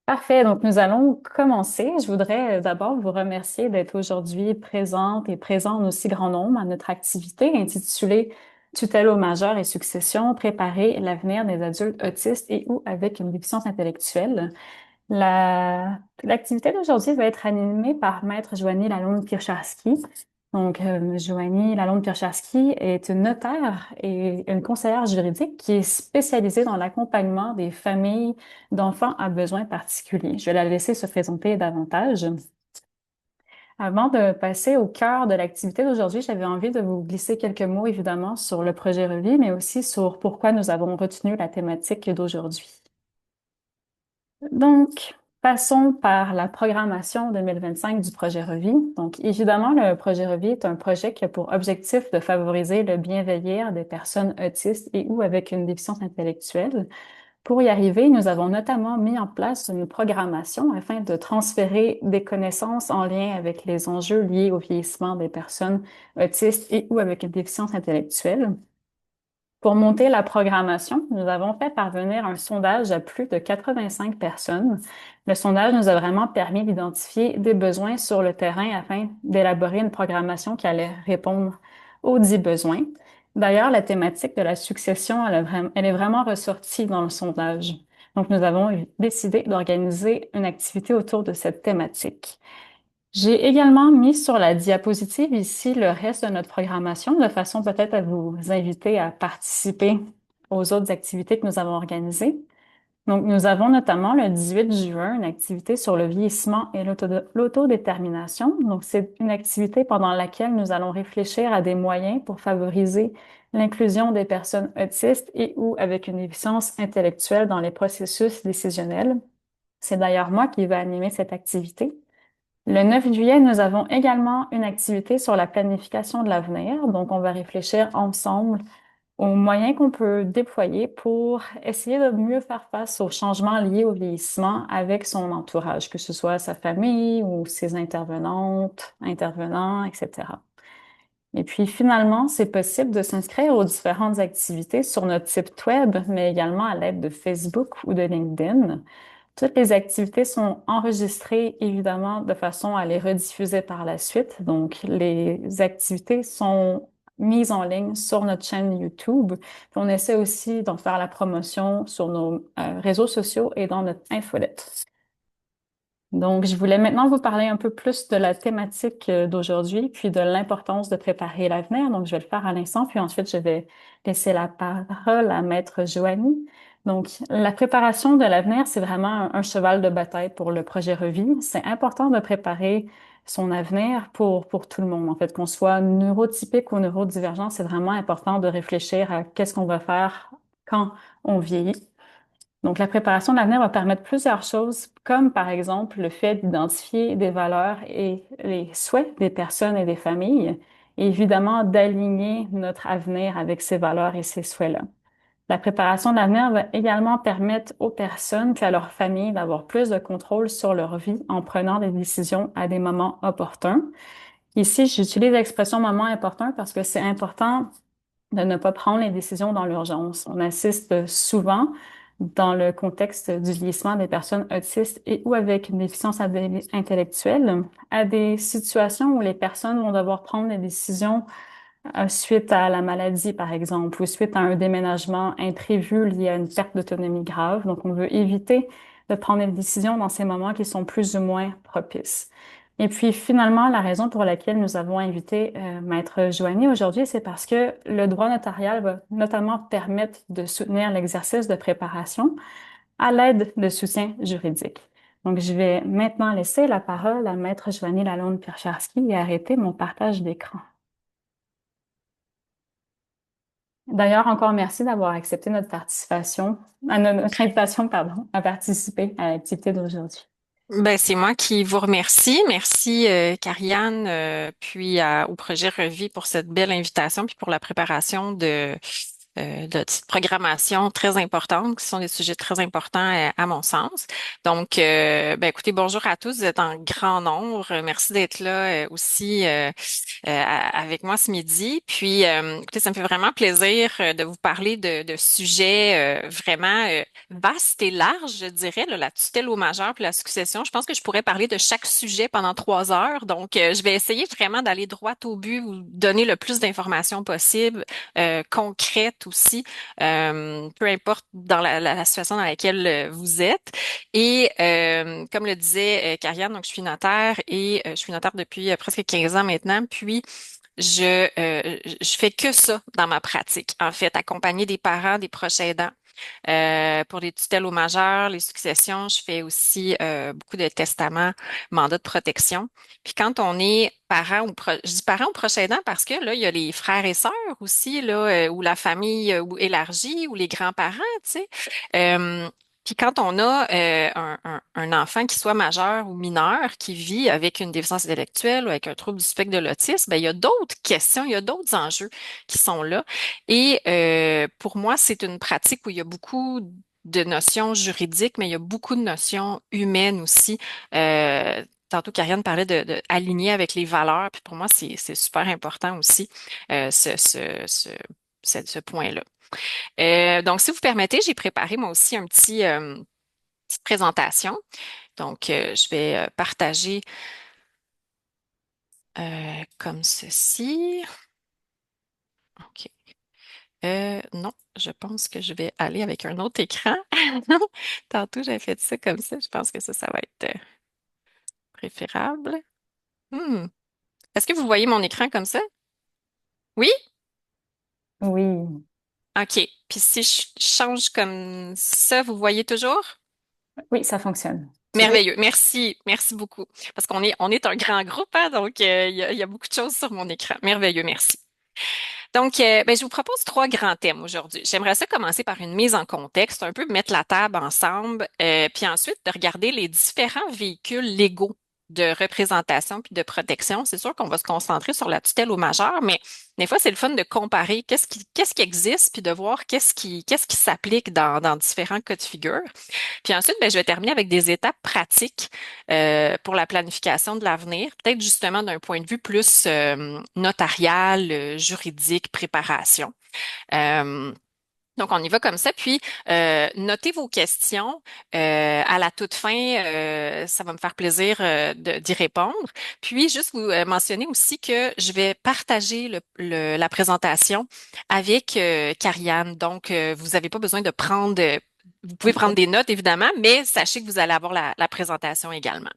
Parfait, donc nous allons commencer. Je voudrais d'abord vous remercier d'être aujourd'hui présente et présent en aussi grand nombre à notre activité intitulée Tutelle aux majeurs et succession, préparer l'avenir des adultes autistes et ou avec une déficience intellectuelle. L'activité d'aujourd'hui va être animée par Maître Joanie Lalonde-Kircharski. Donc, Joanie Lalonde-Kircharski est une notaire et une conseillère juridique qui est spécialisée dans l'accompagnement des familles d'enfants à besoins particuliers. Je vais la laisser se présenter davantage. Avant de passer au cœur de l'activité d'aujourd'hui, j'avais envie de vous glisser quelques mots, évidemment, sur le projet Revie, mais aussi sur pourquoi nous avons retenu la thématique d'aujourd'hui. Donc, passons par la programmation 2025 du projet Revie. Donc, évidemment, le projet Revie est un projet qui a pour objectif de favoriser le bien-vieillir des personnes autistes et ou avec une déficience intellectuelle. Pour y arriver, nous avons notamment mis en place une programmation afin de transférer des connaissances en lien avec les enjeux liés au vieillissement des personnes autistes et ou avec une déficience intellectuelle. Pour monter la programmation, nous avons fait parvenir un sondage à plus de 85 personnes. Le sondage nous a vraiment permis d'identifier des besoins sur le terrain afin d'élaborer une programmation qui allait répondre aux dits besoins. D'ailleurs, la thématique de la succession, elle est vraiment ressortie dans le sondage. Donc, nous avons décidé d'organiser une activité autour de cette thématique. J'ai également mis sur la diapositive ici le reste de notre programmation, de façon peut-être à vous inviter à participer aux autres activités que nous avons organisées. Donc, nous avons notamment le 18 juin une activité sur le vieillissement et l'autodétermination. Donc, c'est une activité pendant laquelle nous allons réfléchir à des moyens pour favoriser l'inclusion des personnes autistes et ou avec une déficience intellectuelle dans les processus décisionnels. C'est d'ailleurs moi qui vais animer cette activité. Le 9 juillet, nous avons également une activité sur la planification de l'avenir. Donc, on va réfléchir ensemble aux moyens qu'on peut déployer pour essayer de mieux faire face aux changements liés au vieillissement avec son entourage, que ce soit sa famille ou ses intervenantes, intervenants, etc. Et puis finalement, c'est possible de s'inscrire aux différentes activités sur notre site web, mais également à l'aide de Facebook ou de LinkedIn. Toutes les activités sont enregistrées, évidemment, de façon à les rediffuser par la suite. Donc, les activités sont mises en ligne sur notre chaîne YouTube. Puis on essaie aussi d'en faire la promotion sur nos réseaux sociaux et dans notre infolette. Donc, je voulais maintenant vous parler un peu plus de la thématique d'aujourd'hui, puis de l'importance de préparer l'avenir. Donc, je vais le faire à l'instant, puis ensuite, je vais laisser la parole à Maître Joanie. Donc, la préparation de l'avenir, c'est vraiment un cheval de bataille pour le projet Revie. C'est important de préparer son avenir pour tout le monde. En fait, qu'on soit neurotypique ou neurodivergent, c'est vraiment important de réfléchir à qu'est-ce qu'on va faire quand on vieillit. Donc, la préparation de l'avenir va permettre plusieurs choses, comme par exemple le fait d'identifier des valeurs et les souhaits des personnes et des familles, et évidemment d'aligner notre avenir avec ces valeurs et ces souhaits-là. La préparation de l'avenir va également permettre aux personnes et à leurs familles d'avoir plus de contrôle sur leur vie en prenant des décisions à des moments opportuns. Ici, j'utilise l'expression moment opportun parce que c'est important de ne pas prendre les décisions dans l'urgence. On assiste souvent dans le contexte du vieillissement des personnes autistes et ou avec une déficience intellectuelle à des situations où les personnes vont devoir prendre des décisions suite à la maladie, par exemple, ou suite à un déménagement imprévu lié à une perte d'autonomie grave. Donc, on veut éviter de prendre des décisions dans ces moments qui sont plus ou moins propices. Et puis, finalement, la raison pour laquelle nous avons invité Maître Joanie aujourd'hui, c'est parce que le droit notarial va notamment permettre de soutenir l'exercice de préparation à l'aide de soutien juridique. Donc, je vais maintenant laisser la parole à Maître Joanie Lalonde-Pircharski et arrêter mon partage d'écran. D'ailleurs, encore merci d'avoir accepté notre participation, notre invitation, pardon, à participer à l'activité d'aujourd'hui. Ben, c'est moi qui vous remercie. Merci, Karianne, puis au projet Revie pour cette belle invitation, puis pour la préparation de cette programmation très importante, qui sont des sujets très importants à mon sens. Donc, ben écoutez, bonjour à tous, vous êtes en grand nombre. Merci d'être là aussi avec moi ce midi. Puis, écoutez, ça me fait vraiment plaisir de vous parler de sujets vraiment vastes et larges, je dirais, là, la tutelle au majeur puis la succession. Je pense que je pourrais parler de chaque sujet pendant 3 heures. Donc, je vais essayer vraiment d'aller droit au but, vous donner le plus d'informations possible, concrètes aussi, peu importe dans la situation dans laquelle vous êtes. Et comme le disait Karianne, donc je suis notaire et je suis notaire depuis presque 15 ans maintenant. Puis je fais que ça dans ma pratique. En fait, accompagner des parents, des proches aidants. Pour les tutelles aux majeurs, les successions, je fais aussi beaucoup de testaments, mandats de protection. Puis quand on est parent je dis parent ou proche aidant parce que là, il y a les frères et sœurs aussi, là, ou la famille ou élargie, ou les grands-parents, tu sais. Euh, puis quand on a un enfant qui soit majeur ou mineur, qui vit avec une déficience intellectuelle ou avec un trouble du spectre de l'autisme, ben, il y a d'autres questions, il y a d'autres enjeux qui sont là. Et pour moi, c'est une pratique où il y a beaucoup de notions juridiques, mais il y a beaucoup de notions humaines aussi. Tantôt, Karianne parlait de aligner avec les valeurs, puis pour moi, c'est super important aussi, ce point-là. Donc, si vous permettez, j'ai préparé moi aussi un petite présentation. Donc, je vais partager comme ceci. OK. Non, je pense que je vais aller avec un autre écran. Tantôt, j'ai fait ça comme ça. Je pense que ça va être préférable. Hmm. Est-ce que vous voyez mon écran comme ça? Oui? Oui, OK. Puis si je change comme ça, vous voyez toujours? oui, ça fonctionne. Tu peux. Merveilleux. Merci. Merci beaucoup. Parce qu'on est un grand groupe, hein, donc il y a beaucoup de choses sur mon écran. Merveilleux. Merci. Donc, ben, je vous propose 3 grands thèmes aujourd'hui. J'aimerais ça commencer par une mise en contexte, un peu mettre la table ensemble, puis ensuite de regarder les différents véhicules légaux de représentation puis de protection. C'est sûr qu'on va se concentrer sur la tutelle au majeur, mais des fois, c'est le fun de comparer qu'est-ce qui existe puis de voir qu'est-ce qui s'applique dans différents cas de figure. Puis ensuite, ben, je vais terminer avec des étapes pratiques pour la planification de l'avenir, peut-être justement d'un point de vue plus notarial, juridique, préparation. Euh, donc, on y va comme ça. Puis, notez vos questions. À la toute fin, ça va me faire plaisir d'y répondre. Puis, juste vous mentionner aussi que je vais partager la présentation avec Karianne. Donc, vous n'avez pas besoin de prendre, vous pouvez prendre OK. des notes, évidemment, mais sachez que vous allez avoir la présentation également.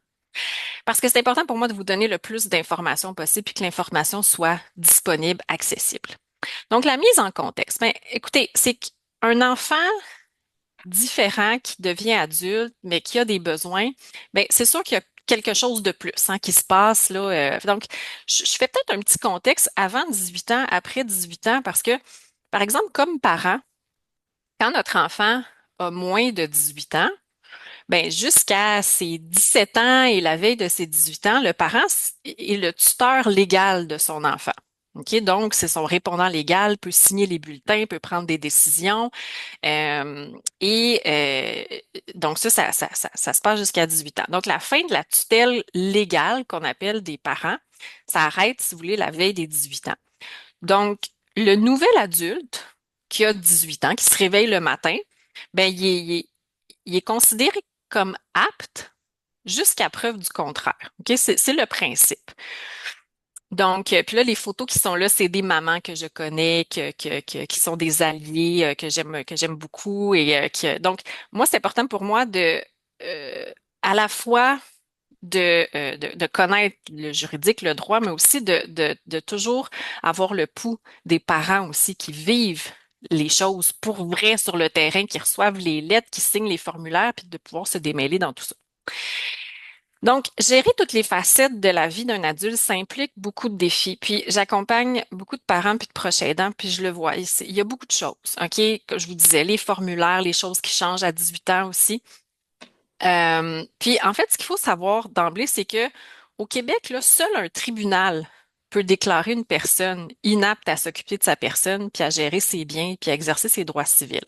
Parce que c'est important pour moi de vous donner le plus d'informations possible puis que l'information soit disponible, accessible. Donc, la mise en contexte. Ben, écoutez, c'est qu'un enfant différent qui devient adulte, mais qui a des besoins, ben, c'est sûr qu'il y a quelque chose de plus hein, qui se passe là. Donc, je fais peut-être un petit contexte avant 18 ans, après 18 ans, parce que, par exemple, comme parent, quand notre enfant a moins de 18 ans, ben, jusqu'à ses 17 ans et la veille de ses 18 ans, le parent est le tuteur légal de son enfant. OK? Donc, c'est son répondant légal, peut signer les bulletins, peut prendre des décisions. Euh, et donc, ça se passe jusqu'à 18 ans. Donc, la fin de la tutelle légale qu'on appelle des parents, ça arrête, si vous voulez, la veille des 18 ans. Donc, le nouvel adulte qui a 18 ans, qui se réveille le matin, ben, il est considéré comme apte jusqu'à preuve du contraire. OK? C'est le principe. Donc, puis là, les photos qui sont là, c'est des mamans que je connais, qui sont des alliés, que j'aime beaucoup. Et donc, moi, c'est important pour moi de à la fois de connaître le juridique, le droit, mais aussi de toujours avoir le pouls des parents aussi qui vivent les choses pour vrai sur le terrain, qui reçoivent les lettres, qui signent les formulaires, puis de pouvoir se démêler dans tout ça. Donc, gérer toutes les facettes de la vie d'un adulte, ça implique beaucoup de défis. Puis, j'accompagne beaucoup de parents puis de proches aidants, puis je le vois ici. Il y a beaucoup de choses, OK? Comme je vous disais, les formulaires, les choses qui changent à 18 ans aussi. Puis, en fait, ce qu'il faut savoir d'emblée, c'est que au Québec, là, seul un tribunal peut déclarer une personne inapte à s'occuper de sa personne, puis à gérer ses biens, puis à exercer ses droits civils.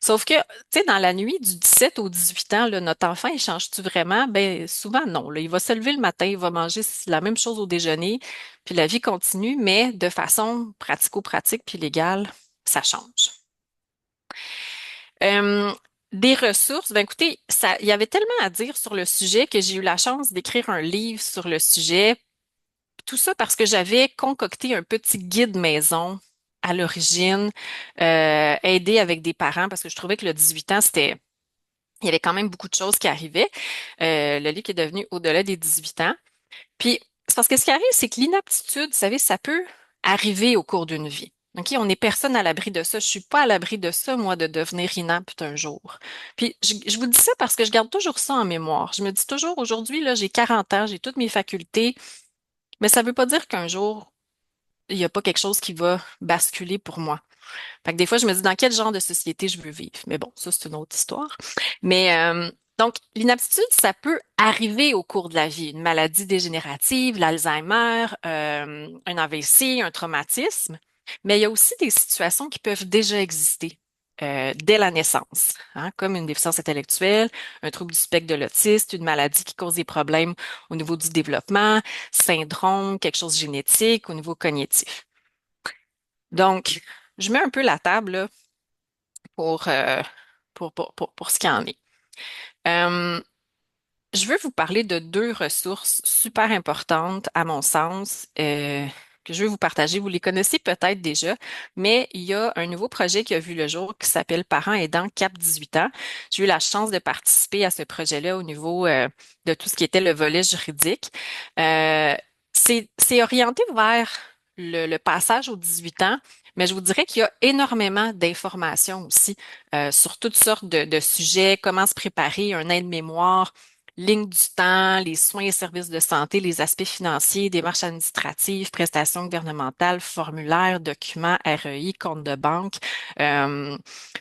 Sauf que, tu sais, dans la nuit du 17 au 18 ans, là, notre enfant, il change-tu vraiment? Ben, souvent, non. Là. Il va se lever le matin, il va manger la même chose au déjeuner, puis la vie continue, mais de façon pratico-pratique puis légale, ça change. Euh, des ressources, ben écoutez, ça, il y avait tellement à dire sur le sujet que j'ai eu la chance d'écrire un livre sur le sujet. Tout ça parce que j'avais concocté un petit guide maison à l'origine, aidé avec des parents parce que je trouvais que le 18 ans, il y avait quand même beaucoup de choses qui arrivaient. Le livre qui est devenu Au-delà des 18 ans. Puis, c'est parce que ce qui arrive, c'est que l'inaptitude, vous savez, ça peut arriver au cours d'une vie. OK, on n'est personne à l'abri de ça. Je suis pas à l'abri de ça, moi, de devenir inapte un jour. Puis, je vous dis ça parce que je garde toujours ça en mémoire. Je me dis toujours, aujourd'hui, là, j'ai 40 ans, j'ai toutes mes facultés, mais ça veut pas dire qu'un jour, il n'y a pas quelque chose qui va basculer pour moi. Fait que des fois, je me dis dans quel genre de société je veux vivre. Mais bon, ça, c'est une autre histoire. Mais donc, l'inaptitude, ça peut arriver au cours de la vie. Une maladie dégénérative, l'Alzheimer, un AVC, un traumatisme. Mais il y a aussi des situations qui peuvent déjà exister. Dès la naissance, hein, comme une déficience intellectuelle, un trouble du spectre de l'autisme, une maladie qui cause des problèmes au niveau du développement, syndrome, quelque chose de génétique, au niveau cognitif. Donc, je mets un peu la table là, pour, euh, pour ce qu'il en est. Euh, je veux vous parler de deux ressources super importantes, à mon sens, que je veux vous partager. Vous les connaissez peut-être déjà, mais il y a un nouveau projet qui a vu le jour qui s'appelle Parents aidants Cap 18 ans. J'ai eu la chance de participer à ce projet-là au niveau de tout ce qui était le volet juridique. Euh, c'est orienté vers le passage aux 18 ans, mais je vous dirais qu'il y a énormément d'informations aussi sur toutes sortes de sujets, comment se préparer, un aide-mémoire, ligne du temps, les soins et services de santé, les aspects financiers, démarches administratives, prestations gouvernementales, formulaires, documents, REI, compte de banque. Mais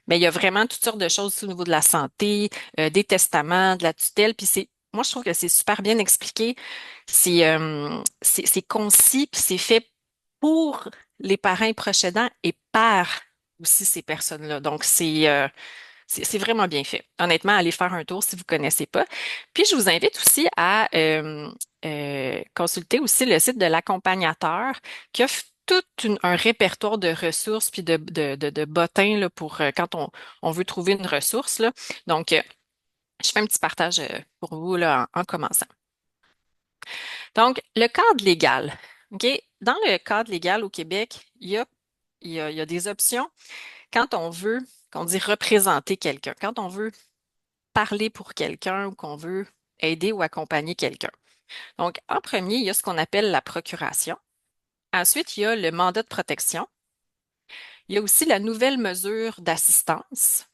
il y a vraiment toutes sortes de choses au niveau de la santé, des testaments, de la tutelle. Puis moi, je trouve que c'est super bien expliqué. C'est concis, puis c'est fait pour les parents et proches aidants et par aussi ces personnes-là. Donc, c'est vraiment bien fait. Honnêtement, allez faire un tour si vous connaissez pas. Puis, je vous invite aussi à consulter aussi le site de l'accompagnateur qui offre un répertoire de ressources puis de bottins là, pour quand on veut trouver une ressource, là. Donc, je fais un petit partage pour vous là, en commençant. Donc, le cadre légal. OK? Dans le cadre légal au Québec, il y a des options quand on veut, qu'on dit représenter quelqu'un, quand on veut parler pour quelqu'un ou qu'on veut aider ou accompagner quelqu'un. Donc, en premier, il y a ce qu'on appelle la procuration. Ensuite, il y a le mandat de protection. Il y a aussi la nouvelle mesure d'assistance.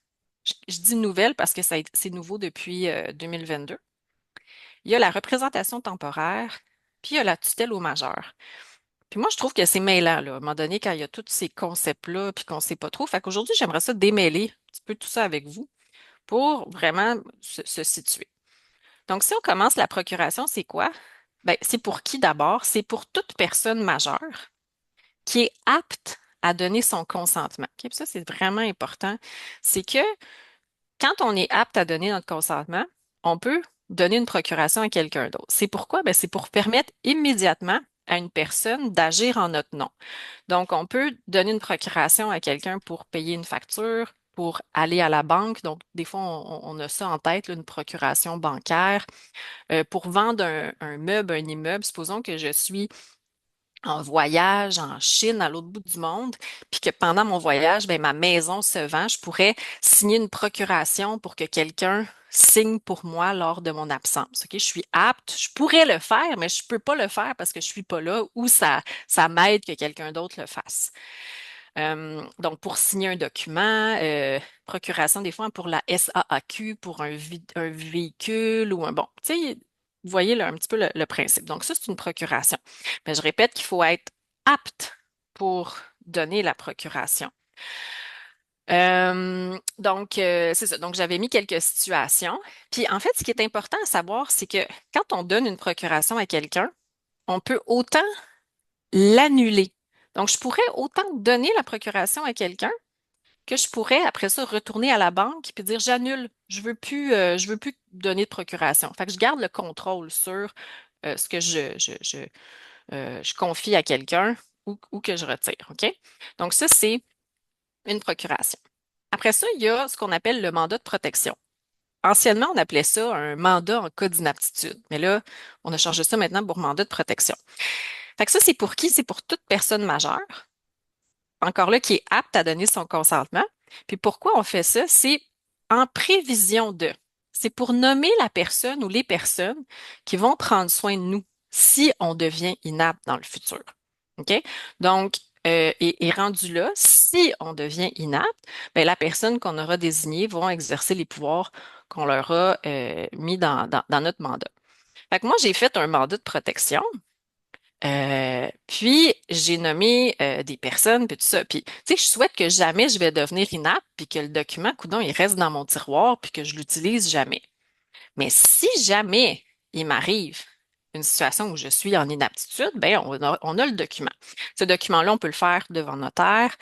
Je dis nouvelle parce que c'est nouveau depuis 2022. Il y a la représentation temporaire, puis il y a la tutelle au majeur. Puis moi, je trouve que c'est mêlant, là, à un moment donné, quand il y a tous ces concepts-là, puis qu'on ne sait pas trop. Fait qu'aujourd'hui, j'aimerais ça démêler un petit peu tout ça avec vous pour vraiment se situer. Donc, si on commence la procuration, c'est quoi? Ben, c'est pour qui d'abord? C'est pour toute personne majeure qui est apte à donner son consentement. OK? Puis ça, c'est vraiment important. C'est que quand on est apte à donner notre consentement, on peut donner une procuration à quelqu'un d'autre. C'est pourquoi? Ben, c'est pour permettre immédiatement à une personne d'agir en notre nom. Donc, on peut donner une procuration à quelqu'un pour payer une facture, pour aller à la banque. Donc, des fois, on a ça en tête, là, une procuration bancaire. Pour vendre un meuble, un immeuble, supposons que je suis en voyage en Chine, à l'autre bout du monde, puis que pendant mon voyage, ben, ma maison se vend, je pourrais signer une procuration pour que quelqu'un signe pour moi lors de mon absence. OK? Je suis apte, je pourrais le faire, mais je peux pas le faire parce que je suis pas là ou ça m'aide que quelqu'un d'autre le fasse. Donc, pour signer un document, procuration des fois pour la SAAQ, pour un véhicule ou un bon, tu sais, vous voyez là un petit peu le principe. Donc, ça, c'est une procuration. Mais je répète qu'il faut être apte pour donner la procuration. C'est ça. Donc, j'avais mis quelques situations. Puis, en fait, ce qui est important à savoir, c'est que quand on donne une procuration à quelqu'un, on peut autant l'annuler. Donc, je pourrais autant donner la procuration à quelqu'un que je pourrais, après ça, retourner à la banque et dire j'annule. Je veux plus donner de procuration. Fait que je garde le contrôle sur ce que je confie à quelqu'un ou que je retire. OK? Donc, ça, c'est une procuration. Après ça, il y a ce qu'on appelle le mandat de protection. Anciennement, on appelait ça un mandat en cas d'inaptitude, mais là, on a changé ça maintenant pour mandat de protection. Fait que ça, c'est pour qui? C'est pour toute personne majeure, encore là, qui est apte à donner son consentement. Puis pourquoi on fait ça? C'est en prévision de. C'est pour nommer la personne ou les personnes qui vont prendre soin de nous si on devient inapte dans le futur. OK? Donc, et rendu là, si on devient inapte, ben, la personne qu'on aura désignée va exercer les pouvoirs qu'on leur a mis dans notre mandat. Fait que moi, j'ai fait un mandat de protection. Puis j'ai nommé des personnes puis tout ça. Puis tu sais, je souhaite que jamais je vais devenir inapte puis que le document, coudonc, il reste dans mon tiroir puis que je l'utilise jamais. Mais si jamais il m'arrive une situation où je suis en inaptitude, ben on a le document. Ce document-là, on peut le faire devant notaire,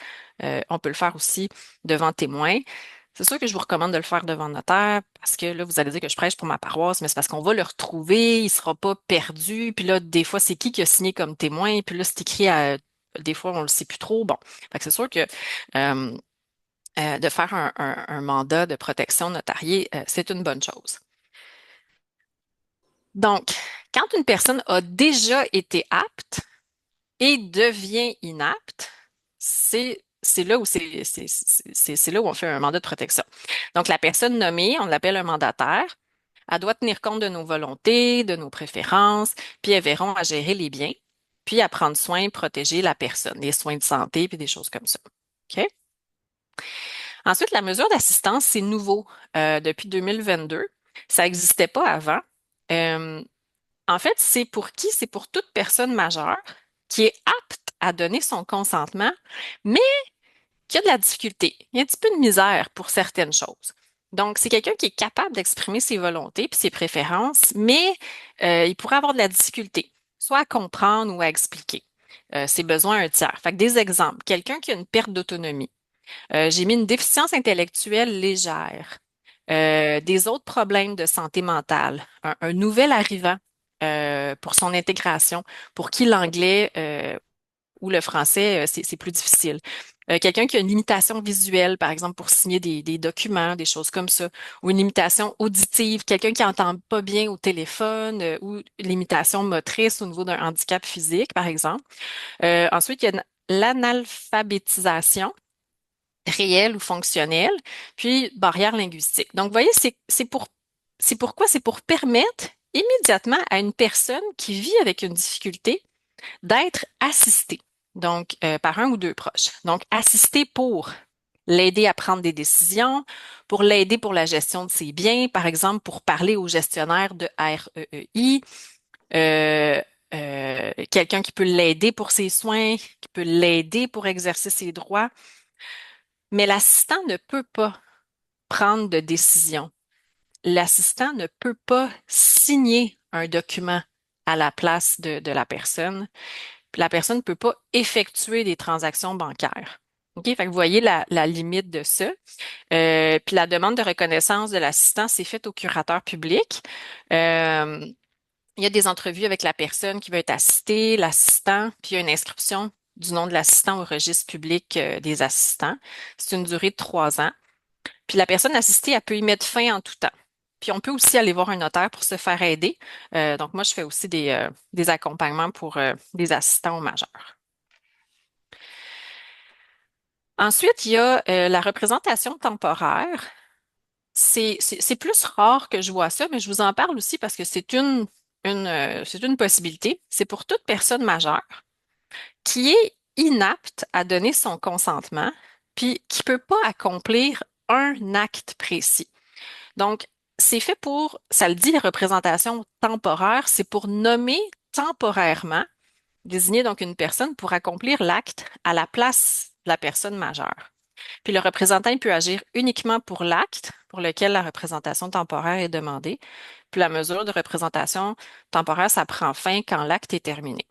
on peut le faire aussi devant témoin. C'est sûr que je vous recommande de le faire devant notaire parce que là, vous allez dire que je prêche pour ma paroisse, mais c'est parce qu'on va le retrouver, il sera pas perdu. Puis là, des fois, c'est qui a signé comme témoin? Puis là, c'est écrit à... Des fois, on le sait plus trop. Bon, fait que c'est sûr que euh, de faire un mandat de protection notariée, c'est une bonne chose. Donc, quand une personne a déjà été apte et devient inapte, c'est là où c'est là où on fait un mandat de protection. Donc, la personne nommée, on l'appelle un mandataire. Elle doit tenir compte de nos volontés, de nos préférences, puis elles verront à gérer les biens, puis à prendre soin, protéger la personne, les soins de santé, puis des choses comme ça. OK? Ensuite, la mesure d'assistance, c'est nouveau depuis 2022. Ça n'existait pas avant. Euh, En fait, c'est pour qui? C'est pour toute personne majeure qui est apte à donner son consentement, mais qui a de la difficulté. Il y a un petit peu de misère pour certaines choses. Donc, c'est quelqu'un qui est capable d'exprimer ses volontés puis ses préférences, mais il pourrait avoir de la difficulté, soit à comprendre ou à expliquer ses besoins à un tiers. Fait que des exemples, quelqu'un qui a une perte d'autonomie. J'ai mis une déficience intellectuelle légère, des autres problèmes de santé mentale, un nouvel arrivant pour son intégration, pour qui l'anglais ou le français, c'est plus difficile. Quelqu'un qui a une limitation visuelle, par exemple, pour signer des documents, des choses comme ça, ou une limitation auditive, quelqu'un qui entend pas bien au téléphone, ou une limitation motrice au niveau d'un handicap physique, par exemple. Ensuite, il y a l'analphabétisation réelle ou fonctionnelle, puis barrière linguistique. Donc, vous voyez, c'est pourquoi? C'est pour permettre immédiatement à une personne qui vit avec une difficulté d'être assistée, donc par un ou deux proches. Donc, assistée pour l'aider à prendre des décisions, pour l'aider pour la gestion de ses biens, par exemple, pour parler au gestionnaire de REEI, euh, quelqu'un qui peut l'aider pour ses soins, qui peut l'aider pour exercer ses droits. Mais l'assistant ne peut pas prendre de décision. L'assistant ne peut pas signer un document à la place de la personne. Puis la personne ne peut pas effectuer des transactions bancaires. OK? Fait que vous voyez la limite de ça. Puis la demande de reconnaissance de l'assistant, c'est faite au curateur public. Euh, il y a des entrevues avec la personne qui veut être assistée, l'assistant, puis il y a une inscription du nom de l'assistant au registre public des assistants. C'est une durée de 3 ans. Puis la personne assistée, elle peut y mettre fin en tout temps. Puis on peut aussi aller voir un notaire pour se faire aider. Donc moi, je fais aussi des accompagnements pour des assistants aux majeurs. Ensuite, il y a la représentation temporaire. C'est plus rare que je vois ça, mais je vous en parle aussi parce que c'est une possibilité. C'est pour toute personne majeure qui est inapte à donner son consentement, puis qui peut pas accomplir un acte précis. Donc, c'est fait pour, ça le dit, les représentations temporaires, c'est pour nommer temporairement, désigner donc une personne pour accomplir l'acte à la place de la personne majeure. Puis le représentant il peut agir uniquement pour l'acte pour lequel la représentation temporaire est demandée. Puis la mesure de représentation temporaire, ça prend fin quand l'acte est terminé.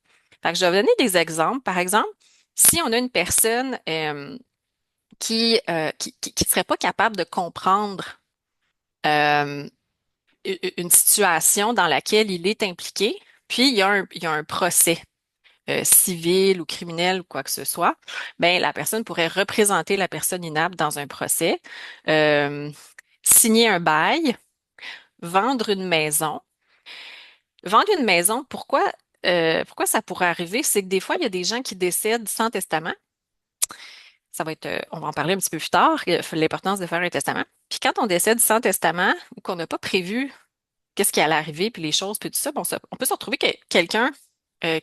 Fait que je vais vous donner des exemples. Par exemple, si on a une personne qui serait pas capable de comprendre euh, une situation dans laquelle il est impliqué, puis il y a un procès civil ou criminel ou quoi que ce soit, ben la personne pourrait représenter la personne inapte dans un procès, euh, signer un bail, vendre une maison. Vendre une maison, pourquoi ça pourrait arriver? C'est que des fois, il y a des gens qui décèdent sans testament. Ça va être, on va en parler un petit peu plus tard, l'importance de faire un testament. Puis quand on décède sans testament ou qu'on n'a pas prévu qu'est-ce qui allait arriver, puis les choses, puis tout ça, bon, on peut se retrouver quelqu'un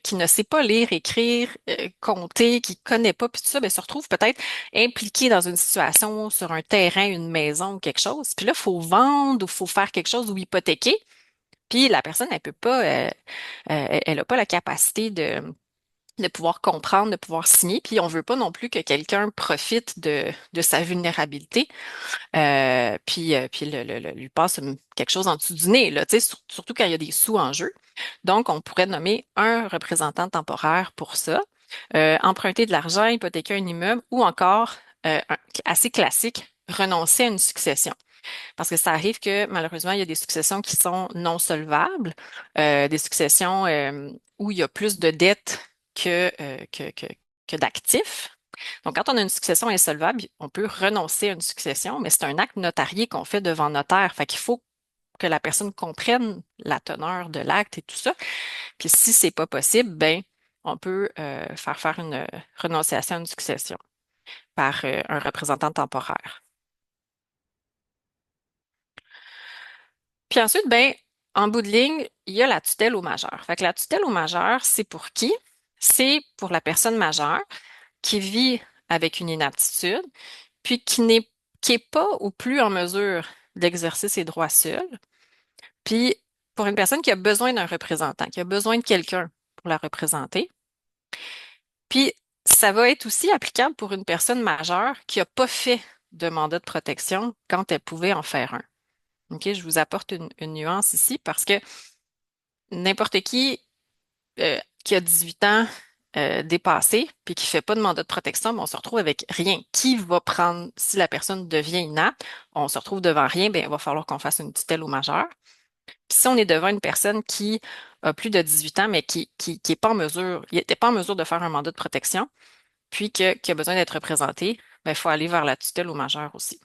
qui ne sait pas lire, écrire, compter, qui connaît pas, puis tout ça, ben, se retrouve peut-être impliqué dans une situation sur un terrain, une maison ou quelque chose. Puis là, il faut vendre ou faut faire quelque chose ou hypothéquer. Puis la personne, elle peut pas, elle n'a pas la capacité de pouvoir comprendre, de pouvoir signer. Puis on veut pas non plus que quelqu'un profite de sa vulnérabilité. Puis lui passe quelque chose en dessous du nez, là, tu sais, surtout quand il y a des sous en jeu. Donc, on pourrait nommer un représentant temporaire pour ça, emprunter de l'argent, hypothéquer un immeuble ou encore, assez classique, renoncer à une succession. Parce que ça arrive que malheureusement, il y a des successions qui sont non solvables, des successions où il y a plus de dettes que d'actifs. Donc, quand on a une succession insolvable, on peut renoncer à une succession, mais c'est un acte notarié qu'on fait devant notaire. Fait qu'il faut que la personne comprenne la teneur de l'acte et tout ça. Puis si c'est pas possible, ben on peut faire une renonciation à une succession par un représentant temporaire. Puis ensuite, ben en bout de ligne, il y a la tutelle au majeur. Fait que la tutelle au majeur, c'est pour qui? C'est pour la personne majeure qui vit avec une inaptitude puis qui est pas ou plus en mesure d'exercer ses droits seul, puis pour une personne qui a besoin d'un représentant, qui a besoin de quelqu'un pour la représenter, puis ça va être aussi applicable pour une personne majeure qui n'a pas fait de mandat de protection quand elle pouvait en faire un. OK, je vous apporte une nuance ici parce que n'importe qui a 18 ans dépassé puis qui fait pas de mandat de protection, ben, on se retrouve avec rien. Qui va prendre, si la personne devient inapte, on se retrouve devant rien, ben, il va falloir qu'on fasse une tutelle au majeur. Puis si on est devant une personne qui a plus de 18 ans, mais qui est pas en mesure, il n'était pas en mesure de faire un mandat de protection, puis qui a besoin d'être représenté, ben, il faut aller vers la tutelle au majeur aussi.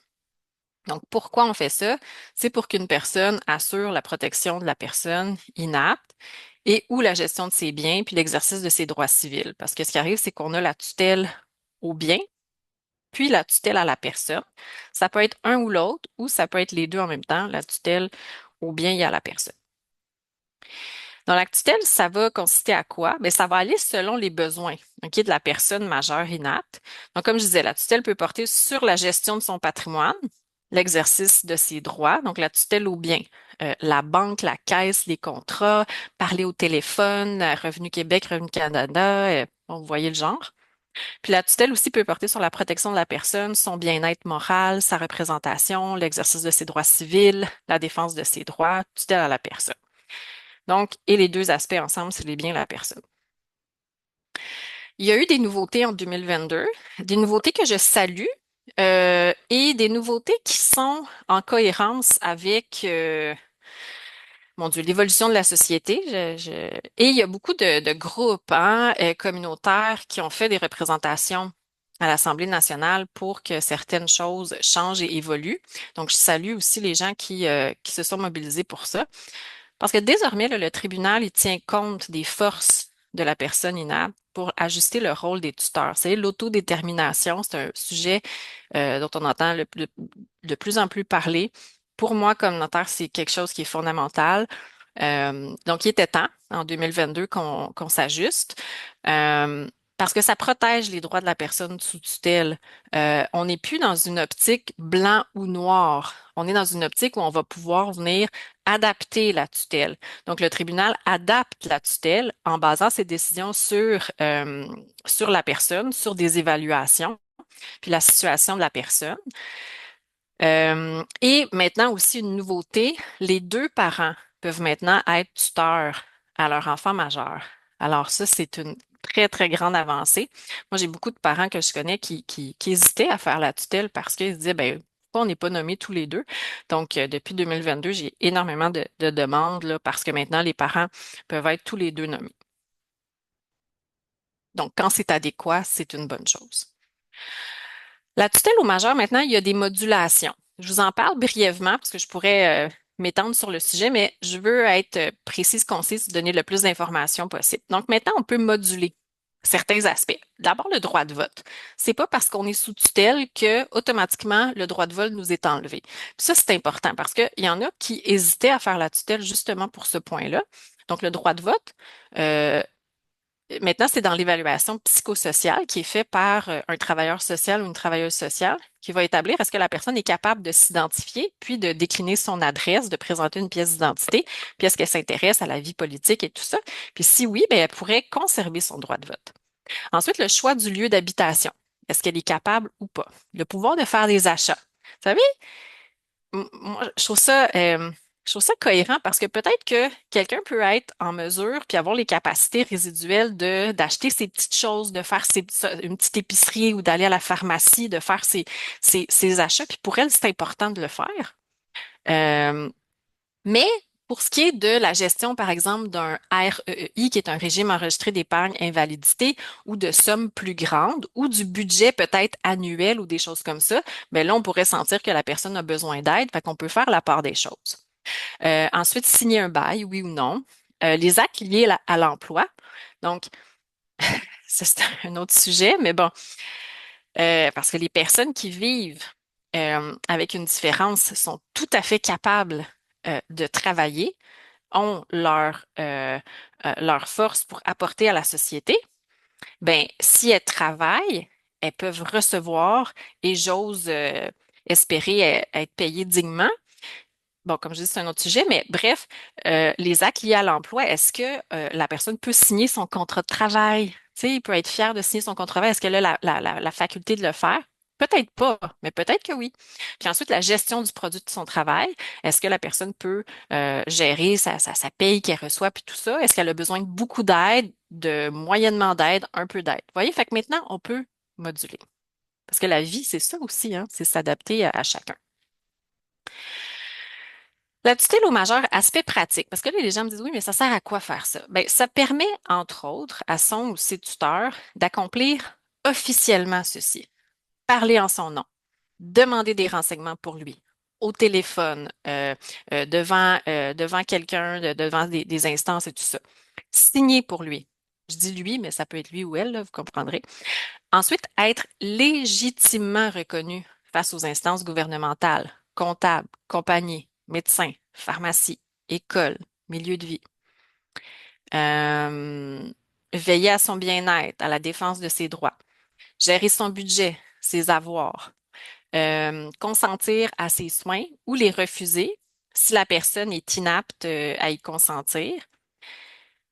Donc, pourquoi on fait ça? C'est pour qu'une personne assure la protection de la personne inapte et ou la gestion de ses biens puis l'exercice de ses droits civils. Parce que ce qui arrive, c'est qu'on a la tutelle au bien, puis la tutelle à la personne. Ça peut être un ou l'autre, ou ça peut être les deux en même temps, la tutelle au bien et à la personne. Dans la tutelle, ça va consister à quoi? Bien, ça va aller selon les besoins, OK, de la personne majeure inapte. Donc, comme je disais, la tutelle peut porter sur la gestion de son patrimoine, l'exercice de ses droits, donc la tutelle au bien, la banque, la caisse, les contrats, parler au téléphone, Revenu Québec, Revenu Canada, bon, vous voyez le genre. Puis la tutelle aussi peut porter sur la protection de la personne, son bien-être moral, sa représentation, l'exercice de ses droits civils, la défense de ses droits, tutelle à la personne. Donc, et les deux aspects ensemble, c'est les biens de la personne. Il y a eu des nouveautés en 2022, des nouveautés que je salue et des nouveautés qui sont en cohérence avec, mon Dieu, l'évolution de la société. Et il y a beaucoup de groupes hein, communautaires qui ont fait des représentations à l'Assemblée nationale pour que certaines choses changent et évoluent. Donc, je salue aussi les gens qui se sont mobilisés pour ça. Parce que désormais, là, le tribunal, il tient compte des forces de la personne inapte pour ajuster le rôle des tuteurs. C'est l'autodétermination, c'est un sujet dont on entend de plus en plus parler. Pour moi, comme notaire, c'est quelque chose qui est fondamental. Donc, il était temps, en 2022, qu'on s'ajuste. Parce que ça protège les droits de la personne sous tutelle. On n'est plus dans une optique blanc ou noir. On est dans une optique où on va pouvoir venir adapter la tutelle. Donc, le tribunal adapte la tutelle en basant ses décisions sur la personne, sur des évaluations, puis la situation de la personne. Et maintenant aussi une nouveauté, les deux parents peuvent maintenant être tuteurs à leur enfant majeur. Alors ça, c'est une très, très grande avancée. Moi, j'ai beaucoup de parents que je connais qui hésitaient à faire la tutelle parce qu'ils se disaient, ben, pourquoi on n'est pas nommés tous les deux? Donc, depuis 2022, j'ai énormément de demandes là, parce que maintenant, les parents peuvent être tous les deux nommés. Donc, quand c'est adéquat, c'est une bonne chose. La tutelle au majeur, maintenant, il y a des modulations. Je vous en parle brièvement parce que je pourrais m'étendre sur le sujet, mais je veux être précise, concise, donner le plus d'informations possible. Donc maintenant, on peut moduler certains aspects. D'abord, le droit de vote. C'est pas parce qu'on est sous tutelle que automatiquement le droit de vote nous est enlevé. Puis ça, c'est important parce qu'il y en a qui hésitaient à faire la tutelle justement pour ce point-là. Donc, le droit de vote, euh, maintenant, c'est dans l'évaluation psychosociale qui est faite par un travailleur social ou une travailleuse sociale qui va établir est-ce que la personne est capable de s'identifier, puis de décliner son adresse, de présenter une pièce d'identité, puis est-ce qu'elle s'intéresse à la vie politique et tout ça. Puis si oui, ben, elle pourrait conserver son droit de vote. Ensuite, le choix du lieu d'habitation. Est-ce qu'elle est capable ou pas? Le pouvoir de faire des achats. Vous savez, moi, je trouve ça cohérent parce que peut-être que quelqu'un peut être en mesure puis avoir les capacités résiduelles de d'acheter ses petites choses, de faire une petite épicerie ou d'aller à la pharmacie, de faire ses achats. Puis pour elle, c'est important de le faire. Euh, mais pour ce qui est de la gestion, par exemple, d'un REEI, qui est un régime enregistré d'épargne invalidité, ou de sommes plus grandes, ou du budget peut-être annuel ou des choses comme ça, ben là, on pourrait sentir que la personne a besoin d'aide, fait qu'on peut faire la part des choses. Ensuite, signer un bail, oui ou non. Les actes liés à l'emploi. Donc, ça, c'est un autre sujet, mais bon, parce que les personnes qui vivent avec une différence sont tout à fait capables de travailler ont leur force pour apporter à la société, ben, si elles travaillent, elles peuvent recevoir et j'ose espérer être payées dignement. Bon, comme je dis, c'est un autre sujet, mais bref, les actes liés à l'emploi, est-ce que la personne peut signer son contrat de travail? Tu sais, il peut être fier de signer son contrat de travail. Est-ce qu'elle a la faculté de le faire? Peut-être pas, mais peut-être que oui. Puis ensuite, la gestion du produit de son travail. Est-ce que la personne peut gérer sa paye qu'elle reçoit, puis tout ça? Est-ce qu'elle a besoin de beaucoup d'aide, de moyennement d'aide, un peu d'aide? Vous voyez, fait que maintenant, on peut moduler. Parce que la vie, c'est ça aussi, hein, c'est s'adapter à chacun. La tutelle au majeur, aspect pratique, parce que là, les gens me disent, oui, mais ça sert à quoi faire ça? Ben, ça permet, entre autres, à son ou ses tuteurs d'accomplir officiellement ceci. Parler en son nom, demander des renseignements pour lui, au téléphone, devant quelqu'un, devant des instances et tout ça. Signer pour lui. Je dis lui, mais ça peut être lui ou elle, là, vous comprendrez. Ensuite, être légitimement reconnu face aux instances gouvernementales, comptables, compagnies, médecins, pharmacie, école, milieu de vie. Euh, Veiller à son bien-être, à la défense de ses droits. Gérer son budget, ses avoirs. Consentir à ses soins ou les refuser si la personne est inapte à y consentir.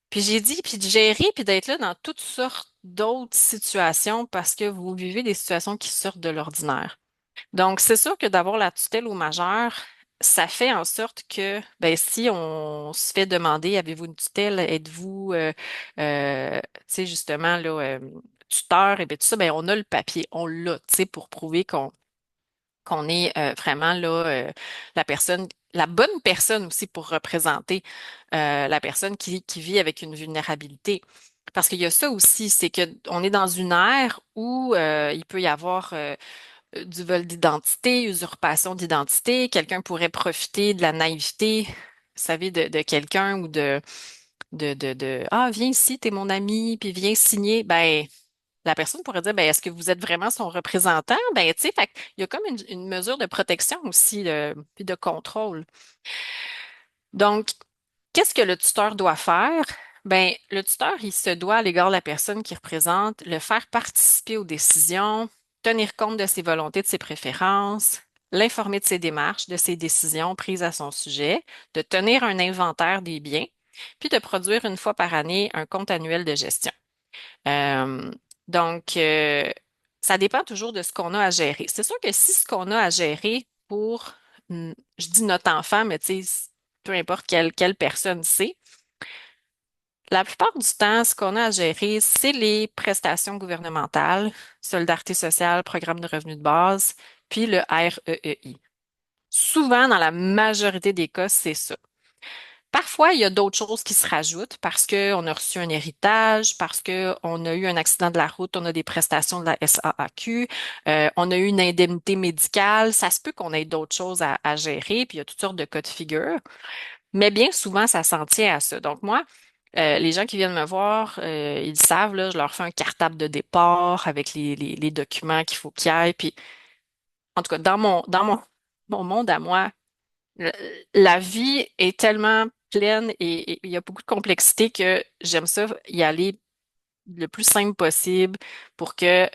Puis j'ai dit, puis de gérer, puis d'être là dans toutes sortes d'autres situations parce que vous vivez des situations qui sortent de l'ordinaire. Donc, c'est sûr que d'avoir la tutelle au majeur, ça fait en sorte que, ben, si on se fait demander, avez-vous une tutelle, êtes-vous, tu sais, justement, là, tuteur, et bien tout ça, ben, on a le papier, on l'a, tu sais, pour prouver qu'on est vraiment là la personne, la bonne personne aussi pour représenter la personne qui vit avec une vulnérabilité. Parce qu'il y a ça aussi, c'est que on est dans une ère où il peut y avoir du vol d'identité, usurpation d'identité. Quelqu'un pourrait profiter de la naïveté, vous savez, de quelqu'un ou Ah, viens ici, t'es mon ami, puis viens signer. Ben, la personne pourrait dire, ben, est-ce que vous êtes vraiment son représentant? Ben, tu sais, fait il y a comme une mesure de protection aussi, puis de contrôle. Donc, qu'est-ce que le tuteur doit faire? Ben, le tuteur, il se doit à l'égard de la personne qui représente, le faire participer aux décisions, tenir compte de ses volontés, de ses préférences, l'informer de ses démarches, de ses décisions prises à son sujet, de tenir un inventaire des biens, puis de produire une fois par année un compte annuel de gestion. Euh, donc, ça dépend toujours de ce qu'on a à gérer. C'est sûr que si ce qu'on a à gérer pour, je dis notre enfant, mais tu sais, peu importe quelle personne c'est, La plupart du temps, ce qu'on a à gérer, c'est les prestations gouvernementales, solidarité sociale, programme de revenus de base, puis le REEI. Souvent, dans la majorité des cas, c'est ça. Parfois, il y a d'autres choses qui se rajoutent parce qu'on a reçu un héritage, parce qu'on a eu un accident de la route, on a des prestations de la SAAQ, on a eu une indemnité médicale. Ça se peut qu'on ait d'autres choses à gérer, puis il y a toutes sortes de cas de figure. Mais bien souvent, ça s'en tient à ça. Donc moi, les gens qui viennent me voir, ils savent, là, je leur fais un cartable de départ avec les documents qu'il faut qu'il y ait. Puis, en tout cas, mon monde à moi, le- la vie est tellement pleine et il y a beaucoup de complexité que j'aime ça y aller le plus simple possible pour que,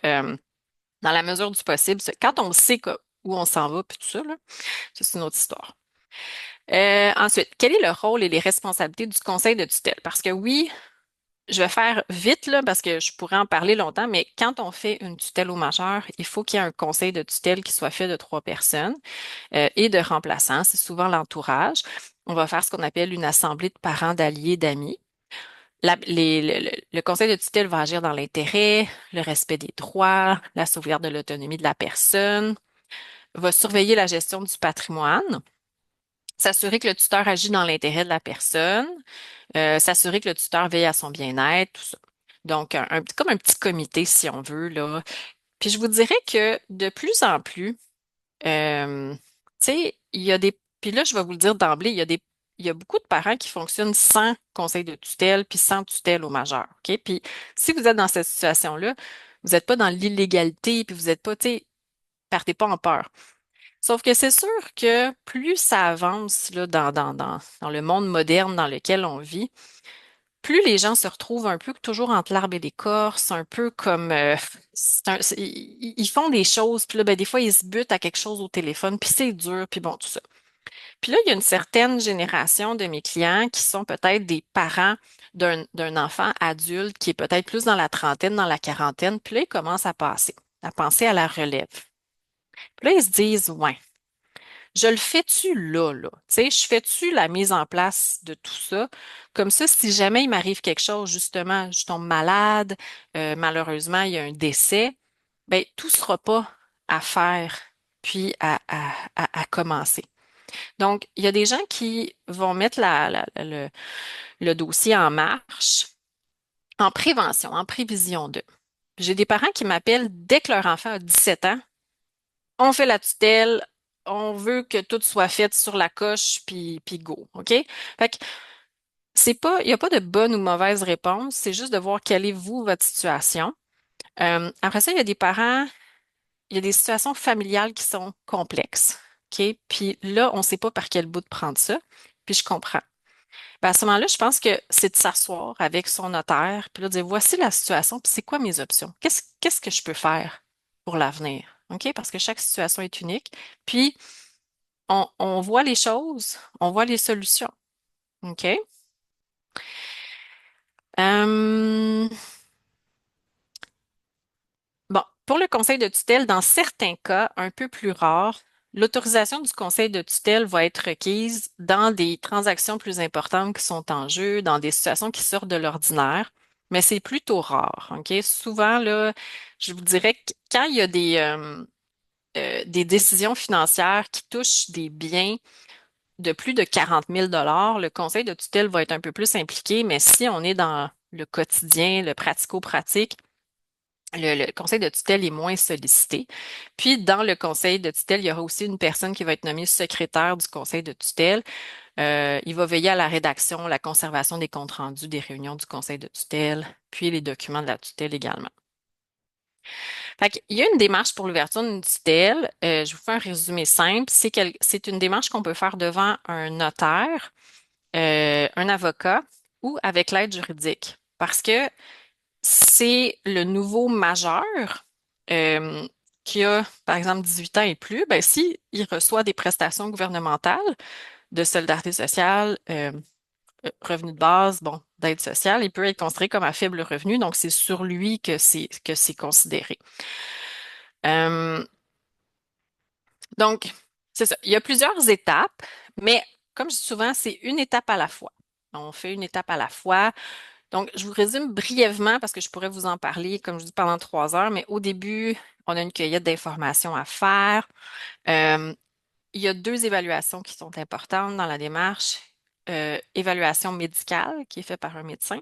dans la mesure du possible, quand on sait où on s'en va, puis tout ça, là, ça, c'est une autre histoire. Ensuite, quel est le rôle et les responsabilités du conseil de tutelle? Parce que oui, je vais faire vite là, parce que je pourrais en parler longtemps, mais quand on fait une tutelle au majeur, il faut qu'il y ait un conseil de tutelle qui soit fait de 3 personnes et de remplaçants. C'est souvent l'entourage. On va faire ce qu'on appelle une assemblée de parents, d'alliés, d'amis. Le conseil de tutelle va agir dans l'intérêt, le respect des droits, la sauvegarde de l'autonomie de la personne, va surveiller la gestion du patrimoine, s'assurer que le tuteur agit dans l'intérêt de la personne, s'assurer que le tuteur veille à son bien-être, tout ça. Donc, comme un petit comité, si on veut, là. Puis je vous dirais que de plus en plus, tu sais, il y a des. Puis là, je vais vous le dire d'emblée, il y a beaucoup de parents qui fonctionnent sans conseil de tutelle, puis sans tutelle au majeur. OK? Puis si vous êtes dans cette situation-là, vous n'êtes pas dans l'illégalité, puis vous n'êtes pas, tu sais, partez pas en peur. Sauf que c'est sûr que plus ça avance là, dans le monde moderne dans lequel on vit, plus les gens se retrouvent un peu toujours entre l'arbre et l'écorce, un peu comme ils font des choses, puis là, ben, des fois, ils se butent à quelque chose au téléphone, puis c'est dur, puis bon, tout ça. Puis là, il y a une certaine génération de mes clients qui sont peut-être des parents d'un enfant adulte qui est peut-être plus dans la trentaine, dans la quarantaine, puis là, ils commencent à penser à la relève. Puis là, ils se disent, ouais. Je le fais-tu là, là? Tu sais, je fais-tu la mise en place de tout ça? Comme ça, si jamais il m'arrive quelque chose, justement, je tombe malade, malheureusement, il y a un décès, ben, tout sera pas à faire, puis à commencer. Donc, il y a des gens qui vont mettre le dossier en marche, en prévention, en prévision de. J'ai des parents qui m'appellent dès que leur enfant a 17 ans. On fait la tutelle, on veut que tout soit fait sur la coche, puis go, OK? Fait que il n'y a pas de bonne ou mauvaise réponse, c'est juste de voir quelle est vous, votre situation. Après ça, il y a des parents, il y a des situations familiales qui sont complexes, OK? Puis là, on ne sait pas par quel bout de prendre ça, puis je comprends. Ben, à ce moment-là, je pense que c'est de s'asseoir avec son notaire, puis là, de dire, voici la situation, puis c'est quoi mes options? Qu'est-ce que je peux faire pour l'avenir? OK? Parce que chaque situation est unique. Puis, on voit les choses, on voit les solutions. OK? Euh, bon, pour le conseil de tutelle, dans certains cas un peu plus rares, l'autorisation du conseil de tutelle va être requise dans des transactions plus importantes qui sont en jeu, dans des situations qui sortent de l'ordinaire, mais c'est plutôt rare. OK? Souvent, là, je vous dirais que quand il y a des décisions financières qui touchent des biens de plus de 40 000 le conseil de tutelle va être un peu plus impliqué, mais si on est dans le quotidien, le pratico-pratique, le conseil de tutelle est moins sollicité. Puis, dans le conseil de tutelle, il y aura aussi une personne qui va être nommée secrétaire du conseil de tutelle. Il va veiller à la rédaction, la conservation des comptes rendus des réunions du conseil de tutelle, puis les documents de la tutelle également. Fait qu'il y a une démarche pour l'ouverture d'une tutelle. Je vous fais un résumé simple. C'est une démarche qu'on peut faire devant un notaire, un avocat ou avec l'aide juridique. Parce que c'est le nouveau majeur euh, qui a, par exemple, 18 ans et plus, ben, si il reçoit des prestations gouvernementales de solidarité sociale, revenu de base, bon, d'aide sociale, il peut être considéré comme à faible revenu, donc c'est sur lui que c'est considéré. Euh, donc, c'est ça. Il y a plusieurs étapes, mais comme je dis souvent, c'est une étape à la fois. On fait une étape à la fois. Donc, je vous résume brièvement parce que je pourrais vous en parler, comme je dis, pendant 3 heures, mais au début, on a une cueillette d'informations à faire. Euh, il y a 2 évaluations qui sont importantes dans la démarche. Évaluation médicale qui est faite par un médecin,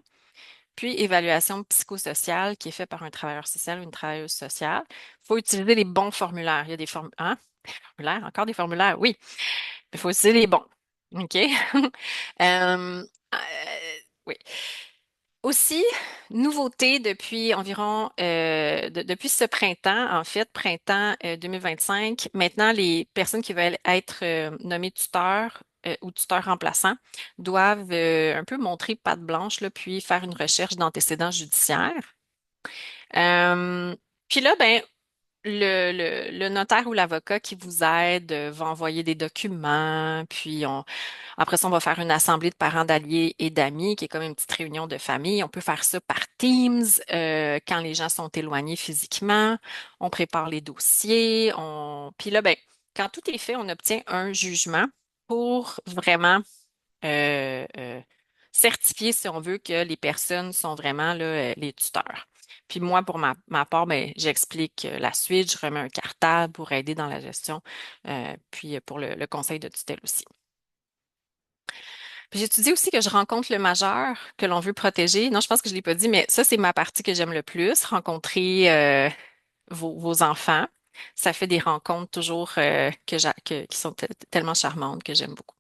puis évaluation psychosociale qui est faite par un travailleur social ou une travailleuse sociale. Il faut utiliser les bons formulaires. Il y a des formulaires, encore des formulaires, oui. Il faut utiliser les bons. OK? Euh, euh, oui. Aussi, nouveauté depuis environ, depuis ce printemps, en fait, printemps 2025, maintenant, les personnes qui veulent être nommées tuteurs ou tuteurs remplaçants doivent un peu montrer patte blanche, là, puis faire une recherche d'antécédents judiciaires. Euh, puis là, ben, le notaire ou l'avocat qui vous aide va envoyer des documents, puis après ça, on va faire une assemblée de parents d'alliés et d'amis, qui est comme une petite réunion de famille. On peut faire ça par Teams, quand les gens sont éloignés physiquement. On prépare les dossiers. Puis là, ben, quand tout est fait, on obtient un jugement pour vraiment euh, euh, certifier, si on veut, que les personnes sont vraiment là, les tuteurs. Puis moi, pour ma part, ben, j'explique la suite, je remets un cartable pour aider dans la gestion, puis pour le conseil de tutelle aussi. Puis j'étudie aussi que je rencontre le majeur que l'on veut protéger. Non, je pense que je l'ai pas dit, mais ça, c'est ma partie que j'aime le plus, rencontrer vos enfants. Ça fait des rencontres toujours qui sont tellement charmantes que j'aime beaucoup.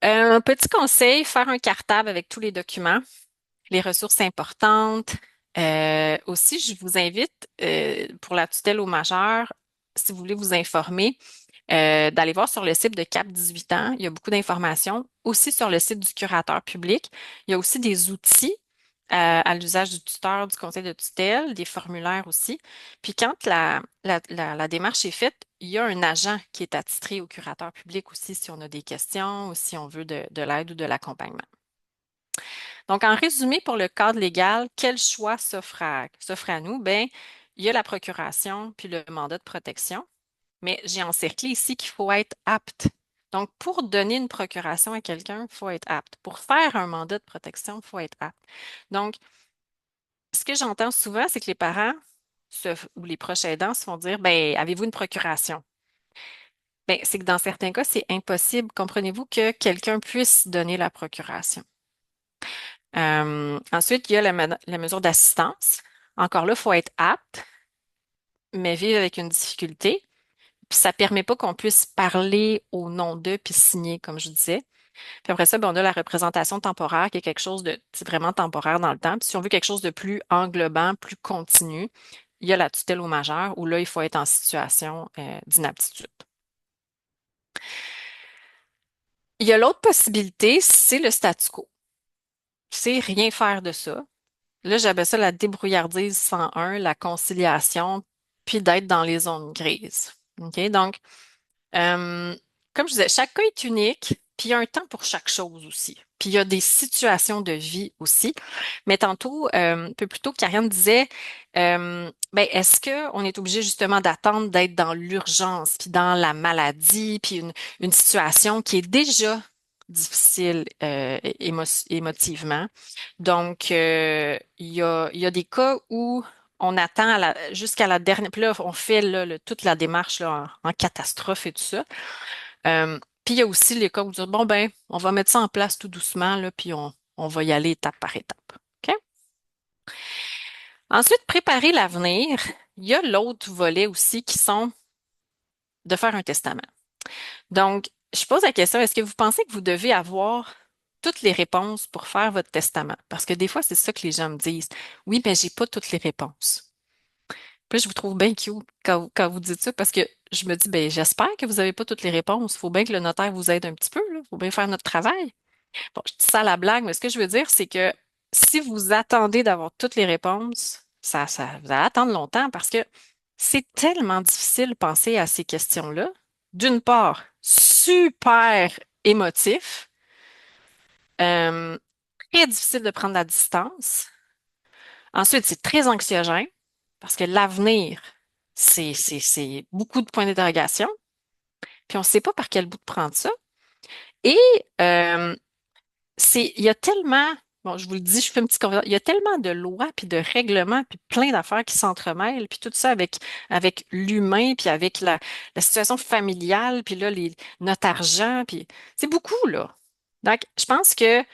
Un petit conseil, faire un cartable avec tous les documents, les ressources importantes. Aussi, je vous invite pour la tutelle au majeur, si vous voulez vous informer, d'aller voir sur le site de CAP 18 ans. Il y a beaucoup d'informations. Aussi sur le site du curateur public. Il y a aussi des outils à l'usage du tuteur, du conseil de tutelle, des formulaires aussi. Puis quand la démarche est faite, il y a un agent qui est attitré au curateur public aussi si on a des questions ou si on veut de l'aide ou de l'accompagnement. Donc, en résumé, pour le cadre légal, quel choix s'offre à nous? Ben, il y a la procuration puis le mandat de protection, mais j'ai encerclé ici qu'il faut être apte. Donc, pour donner une procuration à quelqu'un, il faut être apte. Pour faire un mandat de protection, il faut être apte. Donc, ce que j'entends souvent, c'est que les parents ou les proches aidants se font dire, ben, avez-vous une procuration? Ben, c'est que dans certains cas, c'est impossible. Comprenez-vous que quelqu'un puisse donner la procuration? Ensuite, il y a la mesure d'assistance. Encore là, il faut être apte, mais vivre avec une difficulté. Puis ça ne permet pas qu'on puisse parler au nom d'eux puis signer, comme je disais. Puis après ça, ben, on a la représentation temporaire qui est quelque chose de c'est vraiment temporaire dans le temps. Puis si on veut quelque chose de plus englobant, plus continu, il y a la tutelle au majeur où là, il faut être en situation d'inaptitude. Il y a l'autre possibilité, c'est le statu quo. C'est rien faire de ça. Là, j'appelle ça la débrouillardise 101, la conciliation, puis d'être dans les zones grises. OK? Donc, euh, comme je disais, chaque cas est unique, puis il y a un temps pour chaque chose aussi. Puis il y a des situations de vie aussi. Mais tantôt, un peu plus tôt, Karianne disait, ben, est-ce qu'on est obligé justement d'attendre d'être dans l'urgence, puis dans la maladie, puis une situation qui est déjà difficile émotivement. Donc, il y a des cas où on attend jusqu'à la dernière. Puis là, on fait là, toute la démarche là, en catastrophe et tout ça. Puis il y a aussi les cas où on dit, bon, ben, on va mettre ça en place tout doucement, là, puis on va y aller étape par étape. OK? Ensuite, préparer l'avenir. Il y a l'autre volet aussi qui sont de faire un testament. Donc, je pose la question, est-ce que vous pensez que vous devez avoir toutes les réponses pour faire votre testament? Parce que des fois, c'est ça que les gens me disent. Oui, mais j'ai pas toutes les réponses. Puis là, je vous trouve bien cute quand vous dites ça parce que je me dis, ben, j'espère que vous n'avez pas toutes les réponses. Il faut bien que le notaire vous aide un petit peu, là. Il faut bien faire notre travail. Bon, je dis ça à la blague, mais ce que je veux dire, c'est que si vous attendez d'avoir toutes les réponses, vous allez attendre longtemps parce que c'est tellement difficile de penser à ces questions-là. D'une part, super émotif, euh, très difficile de prendre la distance. Ensuite, c'est très anxiogène parce que l'avenir, c'est beaucoup de points d'interrogation. Puis on ne sait pas par quel bout de prendre ça. Et il y a tellement, bon, je vous le dis, je fais un petit conversion. Il y a tellement de lois, puis de règlements, puis plein d'affaires qui s'entremêlent, puis tout ça avec l'humain, puis avec la situation familiale, puis là, notre argent, puis c'est beaucoup, là. Donc, je pense que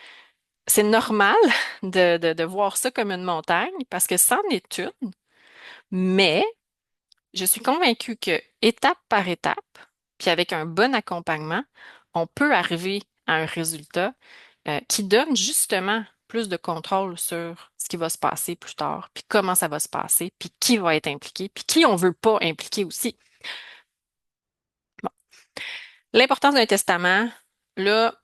c'est normal de voir ça comme une montagne, parce que c'en est une, mais je suis convaincue que étape par étape, puis avec un bon accompagnement, on peut arriver à un résultat qui donne justement plus de contrôle sur ce qui va se passer plus tard, puis comment ça va se passer, puis qui va être impliqué, puis qui on veut pas impliquer aussi. Bon. L'importance d'un testament, là,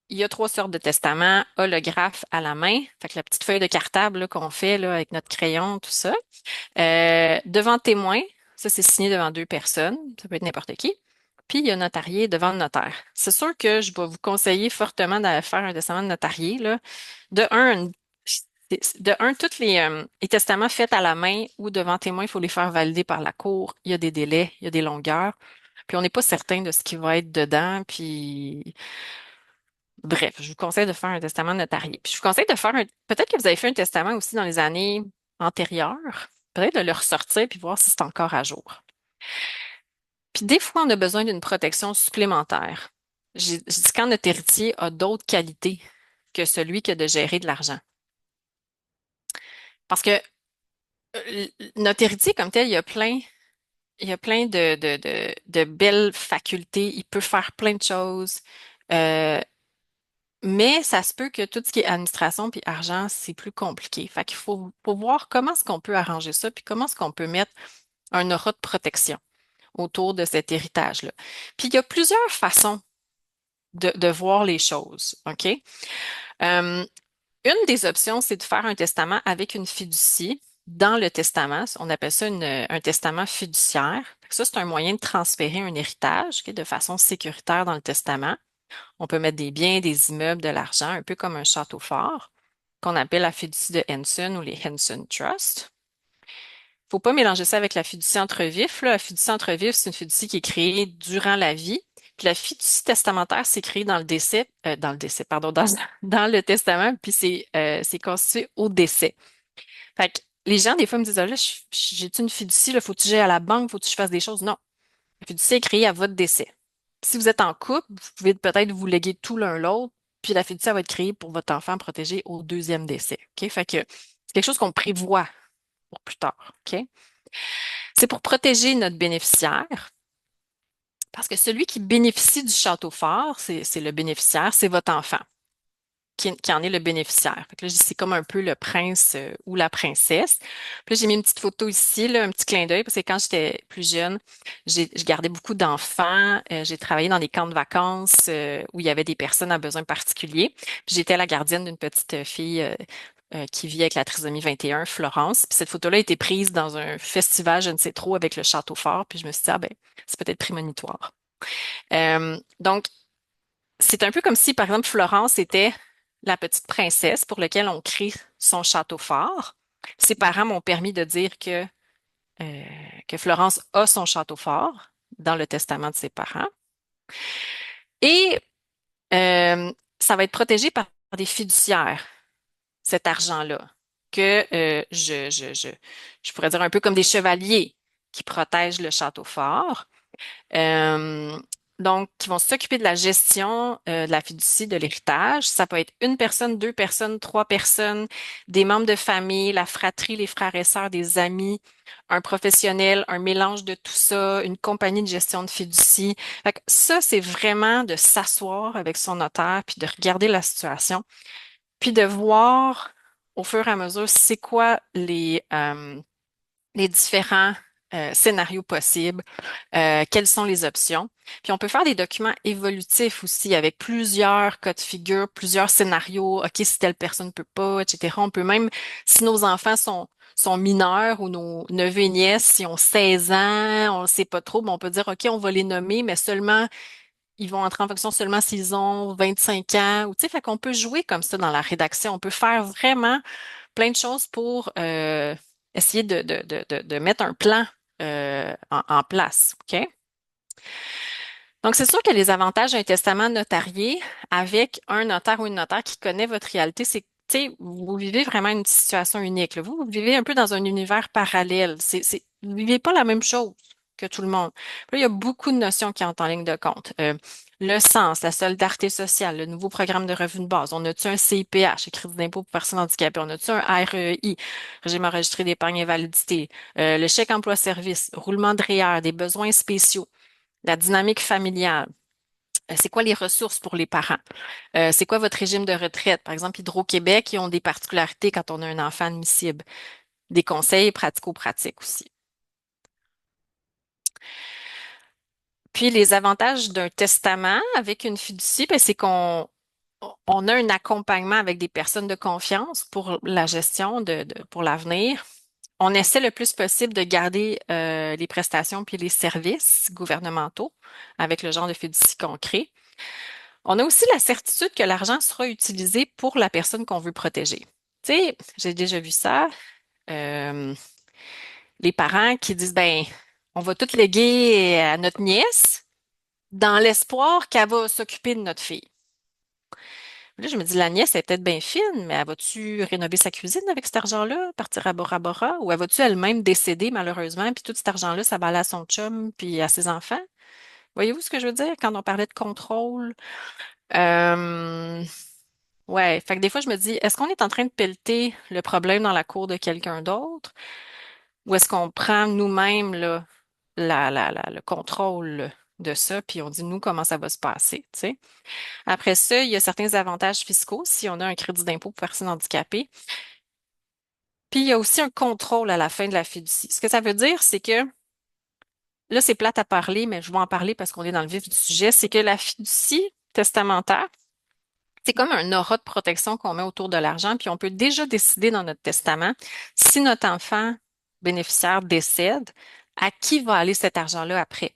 il y a trois sortes de testaments, holographe à la main, fait que la petite feuille de cartable là, qu'on fait là, avec notre crayon, tout ça. Devant témoin, ça c'est signé devant deux personnes, ça peut être n'importe qui. Puis il y a notarié devant le notaire. C'est sûr que je vais vous conseiller fortement de faire un testament de notarié, là. De un, tous les testaments faits à la main ou devant témoin, il faut les faire valider par la cour. Il y a des délais, il y a des longueurs. Puis on n'est pas certain de ce qui va être dedans. Puis bref, je vous conseille de faire un testament notarié. Puis je vous conseille de faire peut-être que vous avez fait un testament aussi dans les années antérieures. Peut-être de le ressortir puis voir si c'est encore à jour. Puis des fois, on a besoin d'une protection supplémentaire. Je dis quand notre héritier a d'autres qualités que celui qui a de gérer de l'argent. Parce que notre héritier comme tel, il y a plein de belles facultés. Il peut faire plein de choses. Euh, mais ça se peut que tout ce qui est administration puis argent, c'est plus compliqué. Fait qu'il faut voir comment est-ce qu'on peut arranger ça, puis comment est-ce qu'on peut mettre un aura de protection autour de cet héritage-là. Puis il y a plusieurs façons de voir les choses, OK? Euh, une des options, c'est de faire un testament avec une fiducie dans le testament. On appelle ça un testament fiduciaire. Fait que ça, c'est un moyen de transférer un héritage, OK, de façon sécuritaire dans le testament. On peut mettre des biens, des immeubles, de l'argent, un peu comme un château fort, qu'on appelle la fiducie de Henson ou les Henson Trust. Faut pas mélanger ça avec la fiducie entre vifs, là. La fiducie entre vifs, c'est une fiducie qui est créée durant la vie. Puis la fiducie testamentaire, c'est créé dans le décès, pardon, dans le testament, puis c'est constitué au décès. Fait que les gens, des fois, me disent, ah, là, j'ai-tu une fiducie, là, faut-tu que j'aille à la banque, faut-tu que je fasse des choses? Non. La fiducie est créée à votre décès. Si vous êtes en couple, vous pouvez peut-être vous léguer tout l'un l'autre, puis la fiducie elle va être créée pour votre enfant protégé au deuxième décès. OK? Fait que c'est quelque chose qu'on prévoit pour plus tard. OK? C'est pour protéger notre bénéficiaire, parce que celui qui bénéficie du château fort, c'est le bénéficiaire, c'est votre enfant qui en est le bénéficiaire. Fait que là, c'est comme un peu le prince ou la princesse. Puis là, j'ai mis une petite photo ici, là, un petit clin d'œil, parce que quand j'étais plus jeune, je gardais beaucoup d'enfants. J'ai travaillé dans des camps de vacances où il y avait des personnes à besoins particuliers. Puis j'étais la gardienne d'une petite fille qui vit avec la trisomie 21, Florence. Puis cette photo-là a été prise dans un festival, je ne sais trop, avec le château fort. Puis je me suis dit, ah ben, c'est peut-être prémonitoire. Donc, c'est un peu comme si, par exemple, Florence était la petite princesse pour laquelle on crée son château fort. Ses parents m'ont permis de dire euh, que Florence a son château fort dans le testament de ses parents. Et ça va être protégé par des fiduciaires, cet argent-là, que je pourrais dire un peu comme des chevaliers qui protègent le château fort. Euh, donc, qui vont s'occuper de la gestion de la fiducie, de l'héritage. Ça peut être une personne, deux personnes, trois personnes, des membres de famille, la fratrie, les frères et sœurs, des amis, un professionnel, un mélange de tout ça, une compagnie de gestion de fiducie. Fait que ça, c'est vraiment de s'asseoir avec son notaire, puis de regarder la situation, puis de voir au fur et à mesure c'est quoi les différents scénarios possibles, quelles sont les options. Puis on peut faire des documents évolutifs aussi avec plusieurs cas de figure, plusieurs scénarios. OK, si telle personne ne peut pas, etc. On peut même, si nos enfants sont mineurs ou nos neveux et nièces, si ont 16 ans, on ne sait pas trop, mais on peut dire, OK, on va les nommer, mais seulement, ils vont entrer en fonction seulement s'ils ont 25 ans. Ou, tu sais, fait qu'on peut jouer comme ça dans la rédaction. On peut faire vraiment plein de choses pour essayer de mettre un plan en place. OK? Donc, c'est sûr que les avantages d'un testament notarié avec un notaire ou une notaire qui connaît votre réalité, tu sais, vous vivez vraiment une situation unique, là. Vous vivez un peu dans un univers parallèle. Vous vivez pas la même chose que tout le monde. Puis là, il y a beaucoup de notions qui entrent en ligne de compte. Le sens, la solidarité sociale, le nouveau programme de revenu de base. On a-tu un CIPH, le crédit d'impôt pour personnes handicapées? On a-tu un REI, régime enregistré d'épargne invalidité? Le chèque emploi-service, roulement de REER, des besoins spéciaux, la dynamique familiale. C'est quoi les ressources pour les parents? C'est quoi votre régime de retraite? Par exemple, Hydro-Québec, ils ont des particularités quand on a un enfant admissible. Des conseils pratico-pratiques aussi. Puis les avantages d'un testament avec une fiducie, ben, c'est qu'on a un accompagnement avec des personnes de confiance pour la gestion pour l'avenir. On essaie le plus possible de garder les prestations puis les services gouvernementaux avec le genre de fiducie qu'on crée. On a aussi la certitude que l'argent sera utilisé pour la personne qu'on veut protéger. Tu sais, j'ai déjà vu ça. euh, les parents qui disent, ben, on va tout léguer à notre nièce dans l'espoir qu'elle va s'occuper de notre fille. Là, je me dis, la nièce elle est peut-être bien fine, mais elle va-tu rénover sa cuisine avec cet argent-là, partir à Bora Bora, ou elle va-tu elle-même décéder malheureusement, puis tout cet argent-là, ça va aller à son chum, puis à ses enfants? Voyez-vous ce que je veux dire quand on parlait de contrôle? Euh, ouais, fait que des fois, je me dis, est-ce qu'on est en train de pelleter le problème dans la cour de quelqu'un d'autre, ou est-ce qu'on prend nous-mêmes là, le contrôle de ça, puis on dit, nous, comment ça va se passer, tu sais? Après ça, il y a certains avantages fiscaux si on a un crédit d'impôt pour personnes handicapées. Puis il y a aussi un contrôle à la fin de la fiducie. Ce que ça veut dire, c'est que, là, c'est plate à parler, mais je vais en parler parce qu'on est dans le vif du sujet, c'est que la fiducie testamentaire, c'est comme un aura de protection qu'on met autour de l'argent, puis on peut déjà décider dans notre testament si notre enfant bénéficiaire décède, à qui va aller cet argent-là après.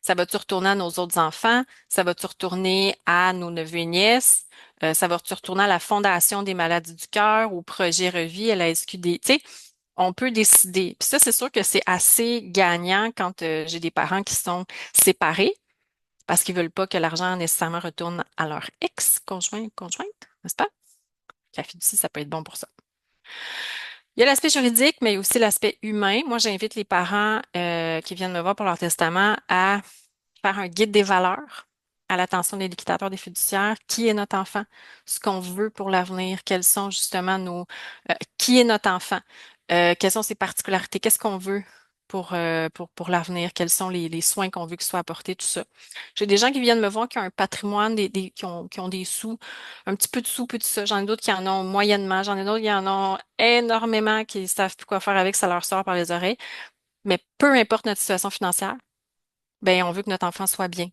Ça va-tu retourner à nos autres enfants? Ça va-tu retourner à nos neveux et nièces? Ça va-tu retourner à la Fondation des maladies du cœur, au projet Revie, à la SQD? Tu sais, on peut décider. Puis ça, c'est sûr que c'est assez gagnant quand j'ai des parents qui sont séparés parce qu'ils veulent pas que l'argent nécessairement retourne à leur ex-conjoint ou conjointe, n'est-ce pas? La fiducie, ça peut être bon pour ça. Il y a l'aspect juridique, mais il y a aussi l'aspect humain. Moi, j'invite les parents qui viennent me voir pour leur testament à faire un guide des valeurs à l'attention des liquidateurs des fiduciaires. Qui est notre enfant? Ce qu'on veut pour l'avenir? Quels sont justement qui est notre enfant? Quelles sont ses particularités? Qu'est-ce qu'on veut pour l'avenir? Quels sont les soins qu'on veut qu'ils soient apportés? Tout ça. J'ai des gens qui viennent me voir qui ont un patrimoine, qui ont des sous, un petit peu de sous, peu de ça. J'en ai d'autres qui en ont moyennement. J'en ai d'autres qui en ont énormément, qui savent plus quoi faire avec, ça leur sort par les oreilles. Mais peu importe notre situation financière, ben on veut que notre enfant soit bien.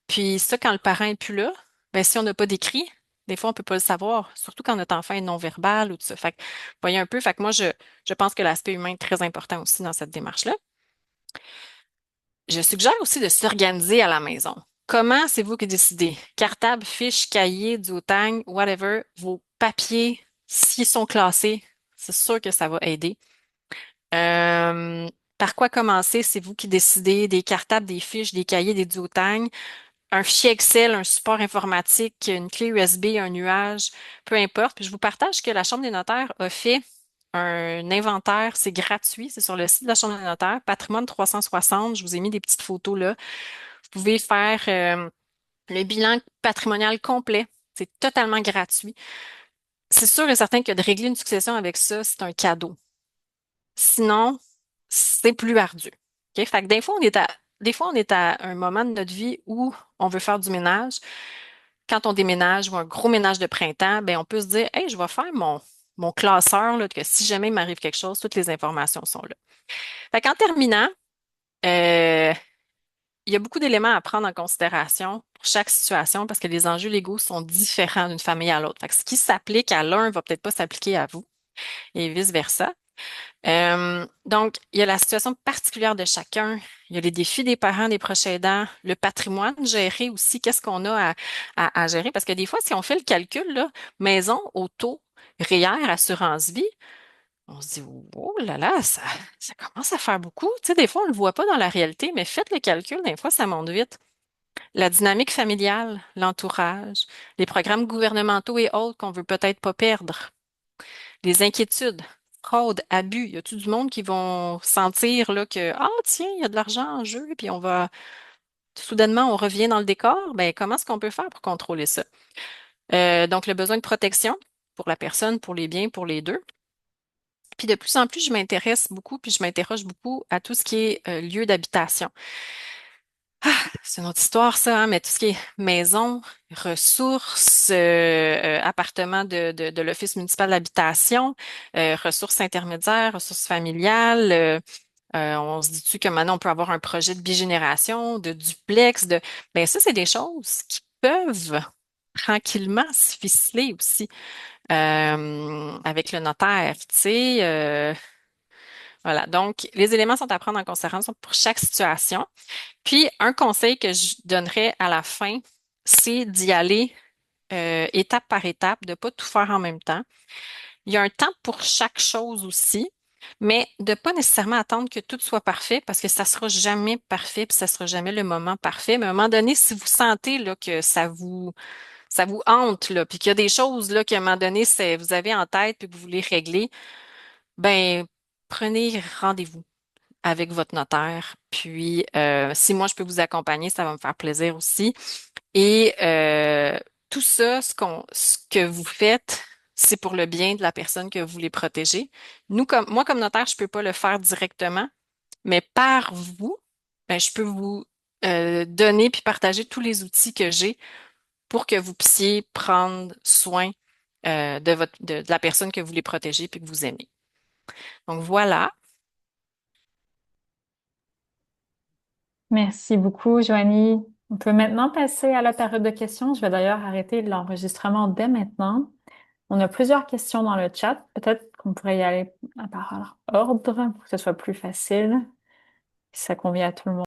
Puis ça, quand le parent est plus là, ben si on n'a pas d'écrit, des fois on peut pas le savoir, surtout quand notre enfant est non-verbal ou tout ça. Fait que, voyez un peu, fait que moi je pense que l'aspect humain est très important aussi dans cette démarche-là. Je suggère aussi de s'organiser à la maison. Comment c'est vous qui décidez? Cartable, fiche, cahier, duotang, whatever, vos papiers, s'ils sont classés, c'est sûr que ça va aider. Euh, Par quoi commencer? C'est vous qui décidez des cartables, des fiches, des cahiers, des duotangs, un fichier Excel, un support informatique, une clé USB, un nuage, peu importe. Puis je vous partage que la Chambre des notaires a fait un inventaire, c'est gratuit, c'est sur le site de la Chambre des notaires, Patrimoine 360. Je vous ai mis des petites photos là. Vous pouvez faire le bilan patrimonial complet. C'est totalement gratuit. C'est sûr et certain que de régler une succession avec ça, c'est un cadeau. Sinon, c'est plus ardu. OK? Fait que des fois, on est à un moment de notre vie où on veut faire du ménage. Quand on déménage ou un gros ménage de printemps, ben, on peut se dire, hey, je vais faire mon classeur, là, que si jamais il m'arrive quelque chose, toutes les informations sont là. Fait qu'en terminant, euh, il y a beaucoup d'éléments à prendre en considération pour chaque situation parce que les enjeux légaux sont différents d'une famille à l'autre. Fait que ce qui s'applique à l'un va peut-être pas s'appliquer à vous et vice-versa. Donc, il y a la situation particulière de chacun. Il y a les défis des parents, des proches aidants, le patrimoine géré aussi. Qu'est-ce qu'on a à gérer? Parce que des fois, si on fait le calcul, là, maison, auto, REER, assurance vie, on se dit, oh là là, ça commence à faire beaucoup. Tu sais, des fois, on ne le voit pas dans la réalité, mais faites le calcul, des fois, ça monte vite. La dynamique familiale, l'entourage, les programmes gouvernementaux et autres qu'on veut peut-être pas perdre. les inquiétudes, fraude, abus. Y a-tu du monde qui vont sentir là que ah tiens, il y a de l'argent en jeu, puis on va soudainement on revient dans le décor? Ben comment est-ce qu'on peut faire pour contrôler ça? Donc le besoin de protection pour la personne, pour les biens, pour les deux. Puis de plus en plus, je m'intéresse beaucoup, puis je m'interroge beaucoup à tout ce qui est lieu d'habitation. C'est une autre histoire, ça, hein, mais tout ce qui est maison, ressources, appartements de l'Office municipal d'habitation, ressources intermédiaires, ressources familiales. On se dit-tu que maintenant on peut avoir un projet de bigénération, de duplex, de ben ça, c'est des choses qui peuvent tranquillement se ficeler aussi avec le notaire, tu sais. Voilà. Donc, les éléments sont à prendre en considération pour chaque situation. Puis, un conseil que je donnerais à la fin, c'est d'y aller étape par étape, de pas tout faire en même temps. Il y a un temps pour chaque chose aussi, mais de pas nécessairement attendre que tout soit parfait parce que ça sera jamais parfait puis ça sera jamais le moment parfait. Mais à un moment donné, si vous sentez là que ça vous hante là, puis qu'il y a des choses là qu'à un moment donné vous avez en tête puis que vous voulez régler, ben prenez rendez-vous avec votre notaire. Puis, si moi, je peux vous accompagner, ça va me faire plaisir aussi. Et tout ça, ce que vous faites, c'est pour le bien de la personne que vous voulez protéger. Moi, comme notaire, je peux pas le faire directement, mais par vous, ben, je peux vous donner puis partager tous les outils que j'ai pour que vous puissiez prendre soin de la personne que vous voulez protéger puis que vous aimez. Donc voilà. Merci beaucoup, Joanie. On peut maintenant passer à la période de questions. Je vais d'ailleurs arrêter l'enregistrement dès maintenant. On a plusieurs questions dans le chat. Peut-être qu'on pourrait y aller par ordre pour que ce soit plus facile, si ça convient à tout le monde.